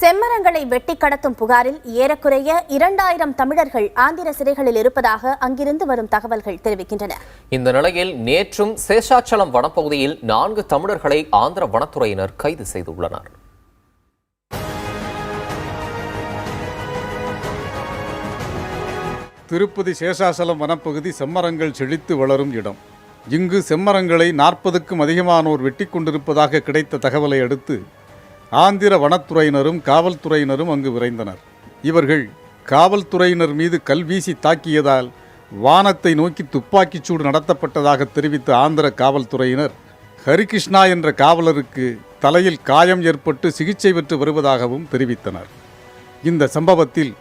செம்மரங்களை வெட்டி கடத்தும் புகாரில் ஏறக்குறைய 2000 தமிழர்கள் ஆந்திர சிறைகளில் இருப்பதாக அங்கிருந்து வரும் தகவல்கள் தெரிவிக்கின்றன. இந்த நிலையில் நேற்றும் சேஷாச்சலம் வனப்பகுதியில் 4 தமிழர்களை ஆந்திர வனத்துறையினர் கைது செய்துள்ளனர். திருப்பதி சேஷாச்சலம் வனப்பகுதி செம்மரங்கள் செழித்து வளரும் இடம். இங்கு செம்மரங்களை 40க்கும் அதிகமானோர் வெட்டி கொண்டிருப்பதாக கிடைத்த தகவலை அடுத்து ஆந்திர வனத்துறையினரும் காவல்துறையினரும் அங்கு விரைந்தனர். இவர்கள் காவல்துறையினர் மீது கல்வீசி தாக்கியதால் வானத்தை நோக்கி துப்பாக்கிச் சூடு நடத்தப்பட்டதாக தெரிவித்த ஆந்திர காவல்துறையினர் ஹரிகிருஷ்ணா என்ற காவலருக்கு தலையில் காயம் ஏற்பட்டு சிகிச்சை பெற்று வருவதாகவும் தெரிவித்தனர். இந்த சம்பவத்தில்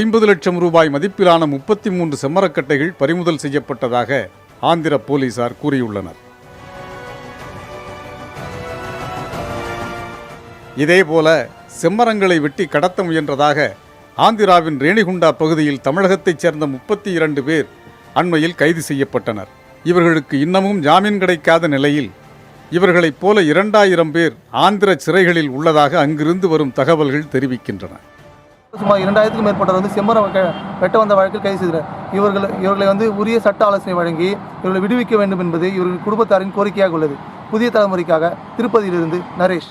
50 லட்சம் ரூபாய் மதிப்பிலான 33 செம்மரக்கட்டைகள் பறிமுதல் செய்யப்பட்டதாக ஆந்திர போலீசார் கூறியுள்ளனர். இதேபோல செம்மரங்களை வெட்டி கடத்த முயன்றதாக ஆந்திராவின் ரேணிகுண்டா பகுதியில் தமிழகத்தைச் சேர்ந்த 32 பேர் அண்மையில் கைது செய்யப்பட்டனர். இவர்களுக்கு இன்னமும் ஜாமீன் கிடைக்காத நிலையில் இவர்களைப் போல 2000 பேர் ஆந்திர சிறைகளில் உள்ளதாக அங்கிருந்து வரும் தகவல்கள் தெரிவிக்கின்றன. சுமார் 2000க்கும் மேற்பட்டவர் செம்மரம் வெட்ட வந்த வழக்கில் கைது செய்தனர். இவர்களை உரிய சட்ட ஆலோசனை வழங்கி இவர்களை விடுவிக்க வேண்டும் என்பது இவர்கள் குடும்பத்தாரின் கோரிக்கையாக உள்ளது. புதிய தலைமுறைக்காக திருப்பதியிலிருந்து நரேஷ்.